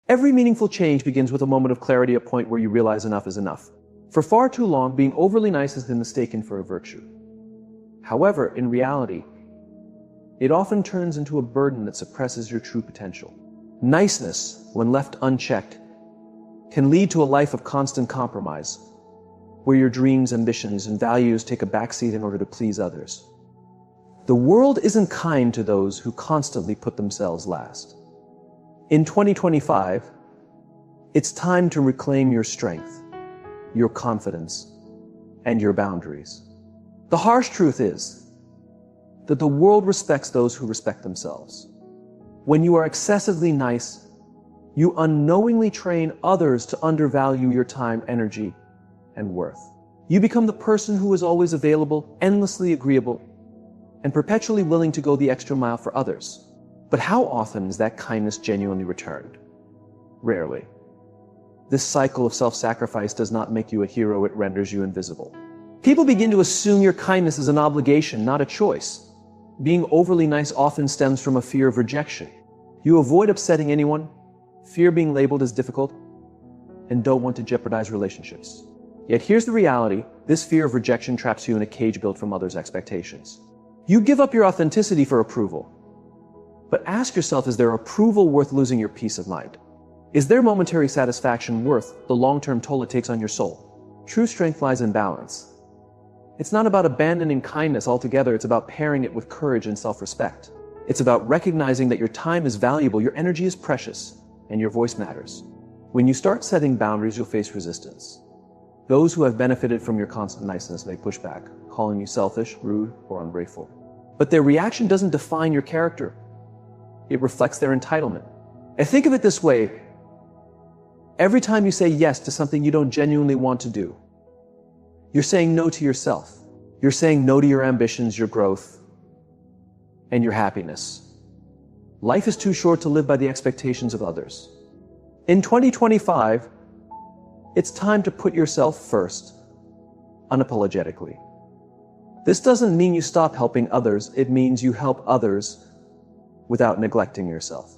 Every meaningful change begins with a moment of clarity, a point where you realize enough is enough. For far too long, being overly nice has been mistaken for a virtue. However, in reality, it often turns into a burden that suppresses your true potential. Niceness, when left unchecked, can lead to a life of constant compromise, where your dreams, ambitions, and values take a backseat in order to please others. The world isn't kind to those who constantly put themselves last. In 2025, it's time to reclaim your strength, your confidence, and your boundaries. The harsh truth is that the world respects those who respect themselves. When you are excessively nice, you unknowingly train others to undervalue your time, energy, and worth. You become the person who is always available, endlessly agreeable, and perpetually willing to go the extra mile for others. But how often is that kindness genuinely returned? Rarely. This cycle of self-sacrifice does not make you a hero, it renders you invisible. People begin to assume your kindness is an obligation, not a choice. Being overly nice often stems from a fear of rejection. You avoid upsetting anyone, fear being labeled as difficult, and don't want to jeopardize relationships. Yet here's the reality: this fear of rejection traps you in a cage built from others' expectations. You give up your authenticity for approval. But ask yourself, is their approval worth losing your peace of mind? Is their momentary satisfaction worth the long-term toll it takes on your soul? True strength lies in balance. It's not about abandoning kindness altogether, it's about pairing it with courage and self-respect. It's about recognizing that your time is valuable, your energy is precious, and your voice matters. When you start setting boundaries, you'll face resistance. Those who have benefited from your constant niceness may push back, calling you selfish, rude, or ungrateful. But their reaction doesn't define your character. It reflects their entitlement. And think of it this way: every time you say yes to something you don't genuinely want to do, you're saying no to yourself. You're saying no to your ambitions, your growth, and your happiness. Life is too short to live by the expectations of others. In 2025, it's time to put yourself first, unapologetically. This doesn't mean you stop helping others, it means you help others without neglecting yourself.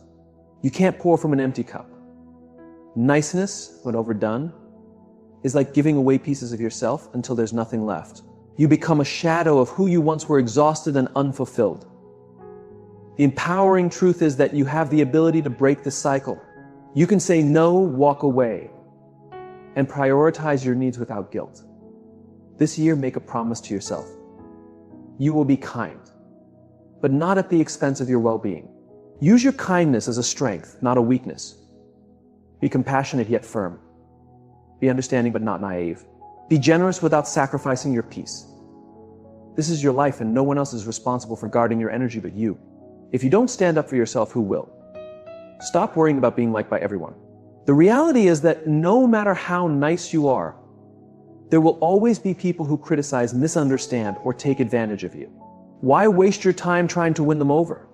You can't pour from an empty cup. Niceness, when overdone, is like giving away pieces of yourself until there's nothing left. You become a shadow of who you once were, exhausted and unfulfilled. The empowering truth is that you have the ability to break this cycle. You can say no, walk away, and prioritize your needs without guilt. This year, make a promise to yourself. You will be kind, but not at the expense of your well-being. Use your kindness as a strength, not a weakness. Be compassionate yet firm. Be understanding but not naive. Be generous without sacrificing your peace. This is your life, and no one else is responsible for guarding your energy but you. If you don't stand up for yourself, who will? Stop worrying about being liked by everyone. The reality is that no matter how nice you are, there will always be people who criticize, misunderstand, or take advantage of you. Why waste your time trying to win them over?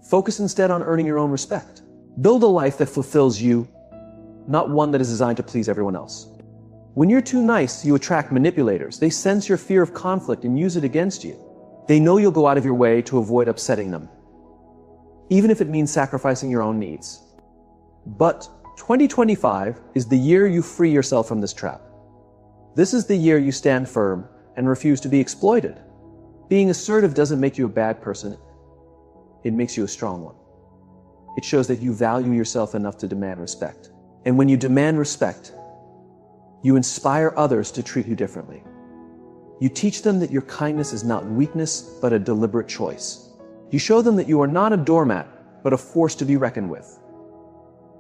Focus instead on earning your own respect. Build a life that fulfills you, not one that is designed to please everyone else. When you're too nice, you attract manipulators. They sense your fear of conflict and use it against you. They know you'll go out of your way to avoid upsetting them, even if it means sacrificing your own needs. But 2025 is the year you free yourself from this trap. This is the year you stand firm and refuse to be exploited. Being assertive doesn't make you a bad person. It makes you a strong one. It shows that you value yourself enough to demand respect. And when you demand respect, you inspire others to treat you differently. You teach them that your kindness is not weakness, but a deliberate choice. You show them that you are not a doormat, but a force to be reckoned with.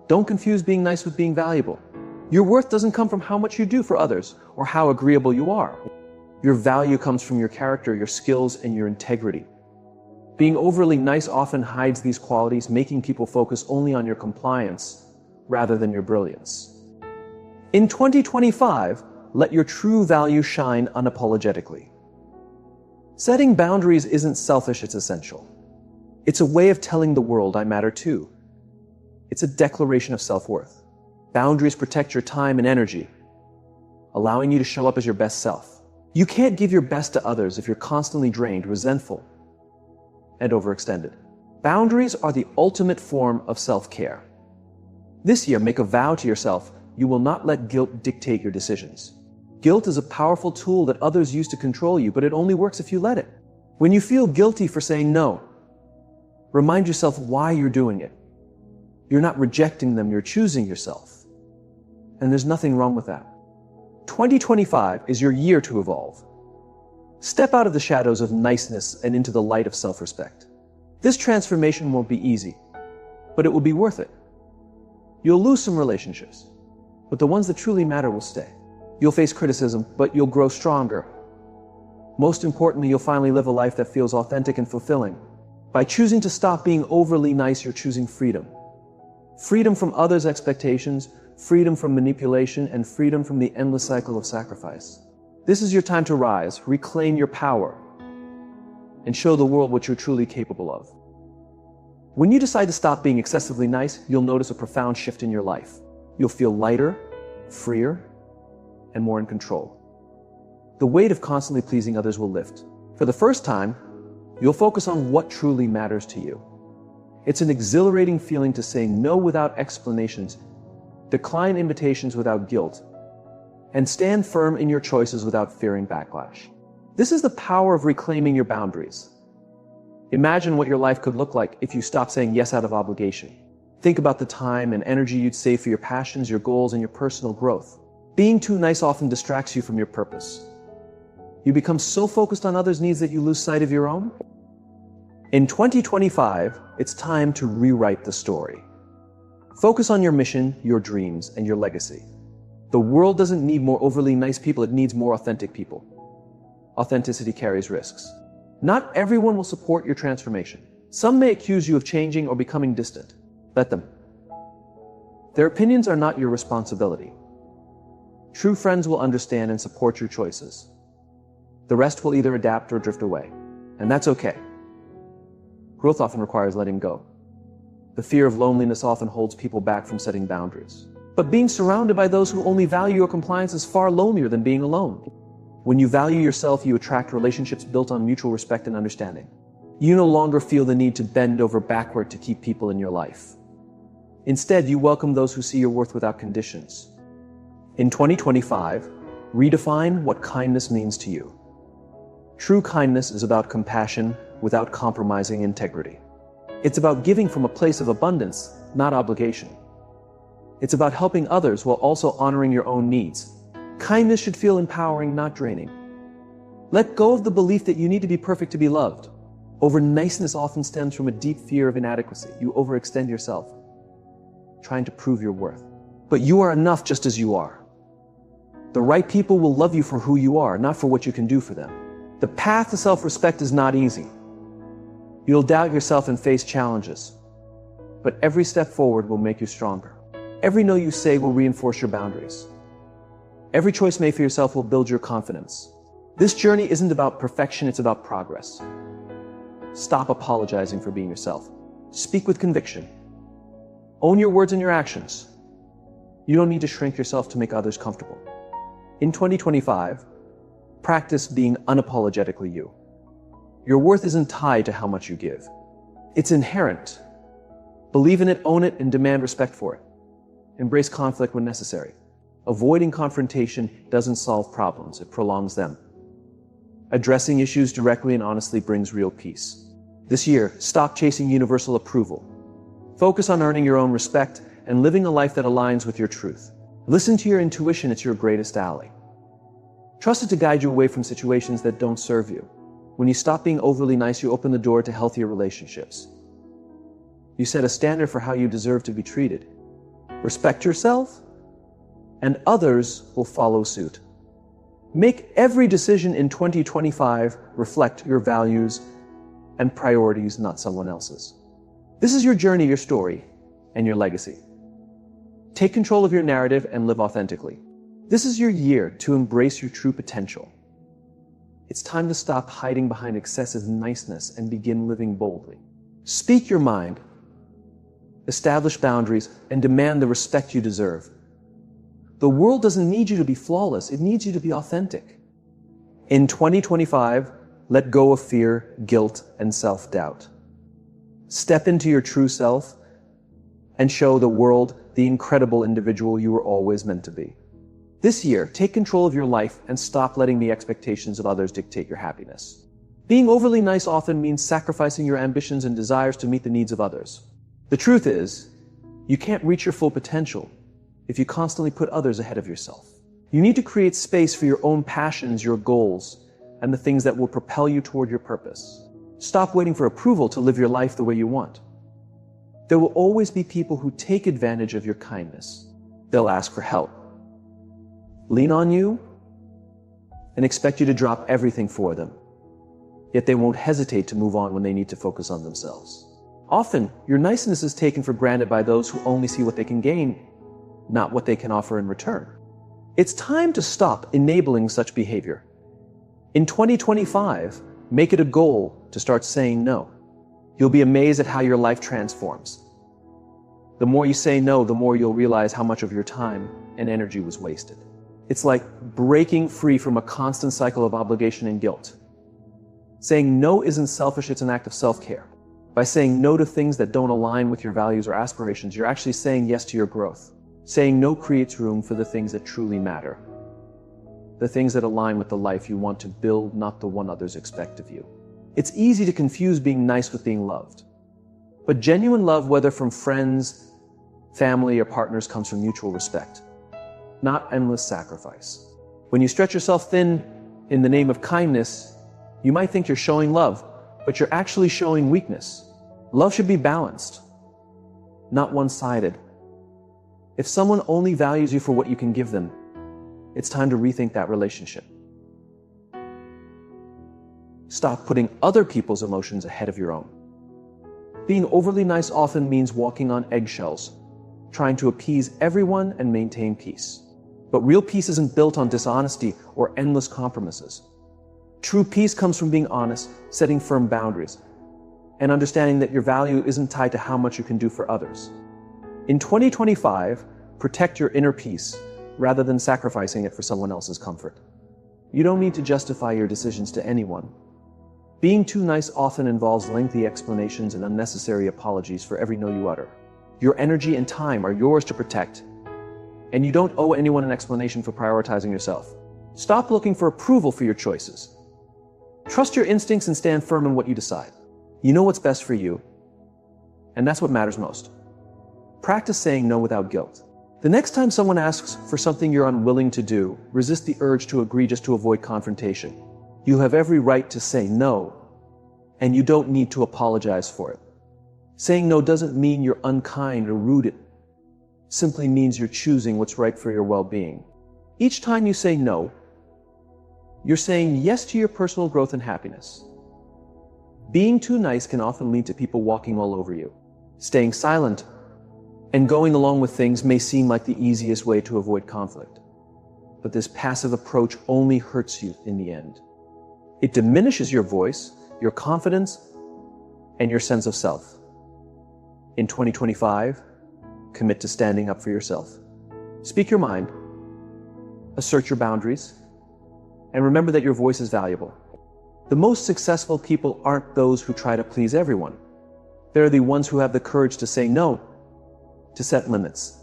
Don't confuse being nice with being valuable. Your worth doesn't come from how much you do for others or how agreeable you are. Your value comes from your character, your skills, and your integrity. Being overly nice often hides these qualities, making people focus only on your compliance rather than your brilliance. In 2025, let your true value shine unapologetically. Setting boundaries isn't selfish, it's essential. It's a way of telling the world, I matter too. It's a declaration of self-worth. Boundaries protect your time and energy, allowing you to show up as your best self. You can't give your best to others if you're constantly drained, resentful, and overextended. Boundaries are the ultimate form of self-care. This year, make a vow to yourself, you will not let guilt dictate your decisions. Guilt is a powerful tool that others use to control you, but it only works if you let it. When you feel guilty for saying no, remind yourself why you're doing it. You're not rejecting them, you're choosing yourself. And there's nothing wrong with that. 2025 is your year to evolve. Step out of the shadows of niceness and into the light of self-respect. This transformation won't be easy, but it will be worth it. You'll lose some relationships, but the ones that truly matter will stay. You'll face criticism, but you'll grow stronger. Most importantly, you'll finally live a life that feels authentic and fulfilling. By choosing to stop being overly nice, you're choosing freedom. Freedom from others' expectations, freedom from manipulation, and freedom from the endless cycle of sacrifice. This is your time to rise, reclaim your power, and show the world what you're truly capable of. When you decide to stop being excessively nice, you'll notice a profound shift in your life. You'll feel lighter, freer, and more in control. The weight of constantly pleasing others will lift. For the first time, you'll focus on what truly matters to you. It's an exhilarating feeling to say no without explanations, decline invitations without guilt, and stand firm in your choices without fearing backlash. This is the power of reclaiming your boundaries. Imagine what your life could look like if you stopped saying yes out of obligation. Think about the time and energy you'd save for your passions, your goals, and your personal growth. Being too nice often distracts you from your purpose. You become so focused on others' needs that you lose sight of your own. In 2025, it's time to rewrite the story. Focus on your mission, your dreams, and your legacy. The world doesn't need more overly nice people, it needs more authentic people. Authenticity carries risks. Not everyone will support your transformation. Some may accuse you of changing or becoming distant. Let them. Their opinions are not your responsibility. True friends will understand and support your choices. The rest will either adapt or drift away. And that's okay. Growth often requires letting go. The fear of loneliness often holds people back from setting boundaries. But being surrounded by those who only value your compliance is far lonelier than being alone. When you value yourself, you attract relationships built on mutual respect and understanding. You no longer feel the need to bend over backward to keep people in your life. Instead, you welcome those who see your worth without conditions. In 2025, redefine what kindness means to you. True kindness is about compassion without compromising integrity. It's about giving from a place of abundance, not obligation. It's about helping others while also honoring your own needs. Kindness should feel empowering, not draining. Let go of the belief that you need to be perfect to be loved. Over niceness often stems from a deep fear of inadequacy. You overextend yourself, trying to prove your worth. But you are enough just as you are. The right people will love you for who you are, not for what you can do for them. The path to self-respect is not easy. You'll doubt yourself and face challenges. But every step forward will make you stronger. Every no you say will reinforce your boundaries. Every choice made for yourself will build your confidence. This journey isn't about perfection, it's about progress. Stop apologizing for being yourself. Speak with conviction. Own your words and your actions. You don't need to shrink yourself to make others comfortable. In 2025, practice being unapologetically you. Your worth isn't tied to how much you give. It's inherent. Believe in it, own it, and demand respect for it. Embrace conflict when necessary. Avoiding confrontation doesn't solve problems, it prolongs them. Addressing issues directly and honestly brings real peace. This year, stop chasing universal approval. Focus on earning your own respect and living a life that aligns with your truth. Listen to your intuition, it's your greatest ally. Trust it to guide you away from situations that don't serve you. When you stop being overly nice, you open the door to healthier relationships. You set a standard for how you deserve to be treated. Respect yourself, and others will follow suit. Make every decision in 2025 reflect your values and priorities, not someone else's. This is your journey, your story, and your legacy. Take control of your narrative and live authentically. This is your year to embrace your true potential. It's time to stop hiding behind excessive niceness and begin living boldly. Speak your mind, establish boundaries, and demand the respect you deserve. The world doesn't need you to be flawless, it needs you to be authentic. In 2025, let go of fear, guilt, and self-doubt. Step into your true self and show the world the incredible individual you were always meant to be. This year, take control of your life and stop letting the expectations of others dictate your happiness. Being overly nice often means sacrificing your ambitions and desires to meet the needs of others. The truth is, you can't reach your full potential if you constantly put others ahead of yourself. You need to create space for your own passions, your goals, and the things that will propel you toward your purpose. Stop waiting for approval to live your life the way you want. There will always be people who take advantage of your kindness. They'll ask for help, lean on you, and expect you to drop everything for them. Yet they won't hesitate to move on when they need to focus on themselves. Often, your niceness is taken for granted by those who only see what they can gain, not what they can offer in return. It's time to stop enabling such behavior. In 2025, make it a goal to start saying no. You'll be amazed at how your life transforms. The more you say no, the more you'll realize how much of your time and energy was wasted. It's like breaking free from a constant cycle of obligation and guilt. Saying no isn't selfish, it's an act of self-care. By saying no to things that don't align with your values or aspirations, you're actually saying yes to your growth. Saying no creates room for the things that truly matter. The things that align with the life you want to build, not the one others expect of you. It's easy to confuse being nice with being loved. But genuine love, whether from friends, family, or partners, comes from mutual respect, not endless sacrifice. When you stretch yourself thin in the name of kindness, you might think you're showing love, but you're actually showing weakness. Love should be balanced, not one-sided. If someone only values you for what you can give them, it's time to rethink that relationship. Stop putting other people's emotions ahead of your own. Being overly nice often means walking on eggshells, trying to appease everyone and maintain peace. But real peace isn't built on dishonesty or endless compromises. True peace comes from being honest, setting firm boundaries, and understanding that your value isn't tied to how much you can do for others. In 2025, protect your inner peace rather than sacrificing it for someone else's comfort. You don't need to justify your decisions to anyone. Being too nice often involves lengthy explanations and unnecessary apologies for every no you utter. Your energy and time are yours to protect, and you don't owe anyone an explanation for prioritizing yourself. Stop looking for approval for your choices. Trust your instincts and stand firm in what you decide. You know what's best for you, and that's what matters most. Practice saying no without guilt. The next time someone asks for something you're unwilling to do, resist the urge to agree just to avoid confrontation. You have every right to say no, and you don't need to apologize for it. Saying no doesn't mean you're unkind or rude. It simply means you're choosing what's right for your well-being. Each time you say no, you're saying yes to your personal growth and happiness. Being too nice can often lead to people walking all over you. Staying silent and going along with things may seem like the easiest way to avoid conflict. But this passive approach only hurts you in the end. It diminishes your voice, your confidence, and your sense of self. In 2025, commit to standing up for yourself. Speak your mind, assert your boundaries, and remember that your voice is valuable. The most successful people aren't those who try to please everyone. They're the ones who have the courage to say no, to set limits,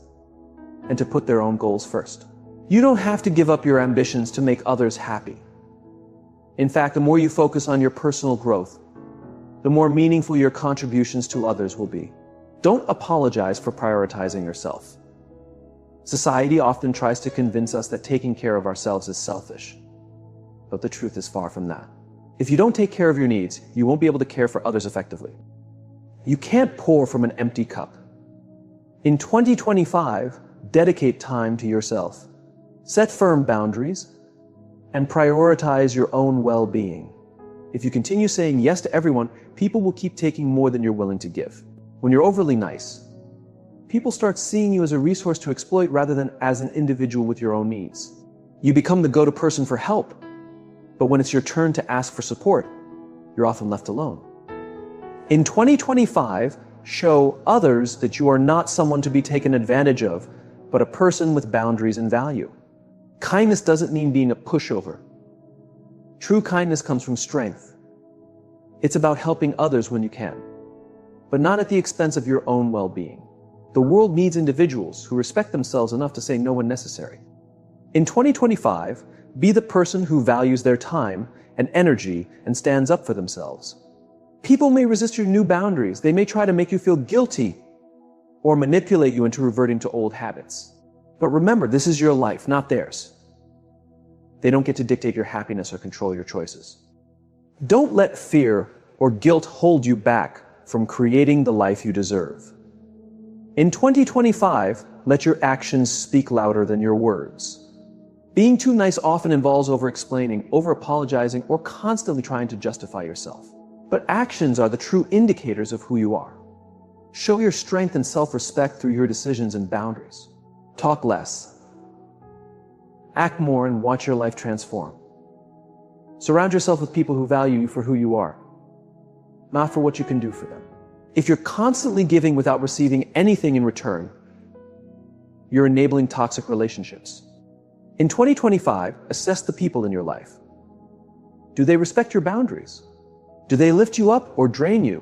and to put their own goals first. You don't have to give up your ambitions to make others happy. In fact, the more you focus on your personal growth, the more meaningful your contributions to others will be. Don't apologize for prioritizing yourself. Society often tries to convince us that taking care of ourselves is selfish. But the truth is far from that. If you don't take care of your needs, you won't be able to care for others effectively. You can't pour from an empty cup. In 2025, dedicate time to yourself. Set firm boundaries and prioritize your own well-being. If you continue saying yes to everyone, people will keep taking more than you're willing to give. When you're overly nice, people start seeing you as a resource to exploit rather than as an individual with your own needs. You become the go-to person for help, but when it's your turn to ask for support, you're often left alone. In 2025, show others that you are not someone to be taken advantage of, but a person with boundaries and value. Kindness doesn't mean being a pushover. True kindness comes from strength. It's about helping others when you can, but not at the expense of your own well-being. The world needs individuals who respect themselves enough to say no when necessary. In 2025, be the person who values their time and energy and stands up for themselves. People may resist your new boundaries. They may try to make you feel guilty or manipulate you into reverting to old habits. But remember, this is your life, not theirs. They don't get to dictate your happiness or control your choices. Don't let fear or guilt hold you back from creating the life you deserve. In 2025, let your actions speak louder than your words. Being too nice often involves over-explaining, over-apologizing, or constantly trying to justify yourself. But actions are the true indicators of who you are. Show your strength and self-respect through your decisions and boundaries. Talk less. Act more and watch your life transform. Surround yourself with people who value you for who you are, not for what you can do for them. If you're constantly giving without receiving anything in return, you're enabling toxic relationships. In 2025, assess the people in your life. Do they respect your boundaries? Do they lift you up or drain you?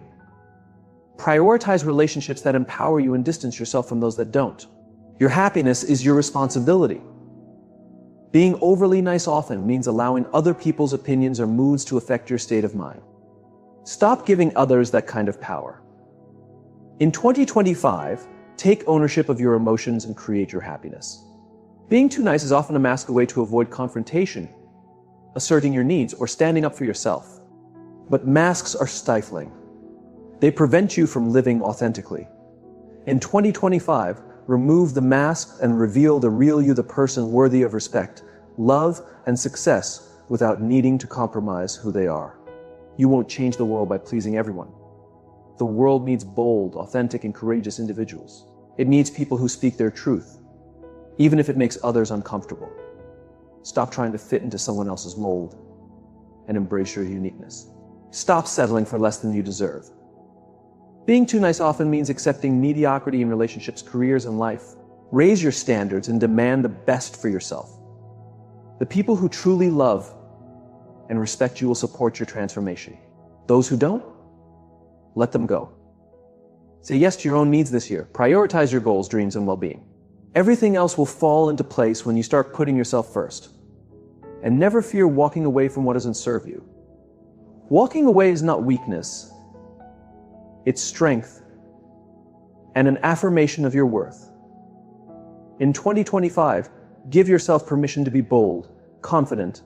Prioritize relationships that empower you and distance yourself from those that don't. Your happiness is your responsibility. Being overly nice often means allowing other people's opinions or moods to affect your state of mind. Stop giving others that kind of power. In 2025, take ownership of your emotions and create your happiness. Being too nice is often a masked way to avoid confrontation, asserting your needs, or standing up for yourself. But masks are stifling. They prevent you from living authentically. In 2025, remove the mask and reveal the real you, the person worthy of respect, love, and success without needing to compromise who they are. You won't change the world by pleasing everyone. The world needs bold, authentic, and courageous individuals. It needs people who speak their truth, even if it makes others uncomfortable. Stop trying to fit into someone else's mold and embrace your uniqueness. Stop settling for less than you deserve. Being too nice often means accepting mediocrity in relationships, careers, and life. Raise your standards and demand the best for yourself. The people who truly love and respect you will support your transformation. Those who don't, let them go. Say yes to your own needs this year. Prioritize your goals, dreams, and well-being. Everything else will fall into place when you start putting yourself first. And never fear walking away from what doesn't serve you. Walking away is not weakness. It's strength and an affirmation of your worth. In 2025, give yourself permission to be bold, confident,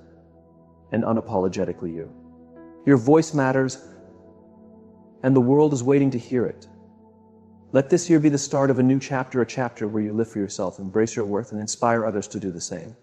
and unapologetically you. Your voice matters, and the world is waiting to hear it. Let this year be the start of a new chapter, a chapter where you live for yourself, embrace your worth, and inspire others to do the same.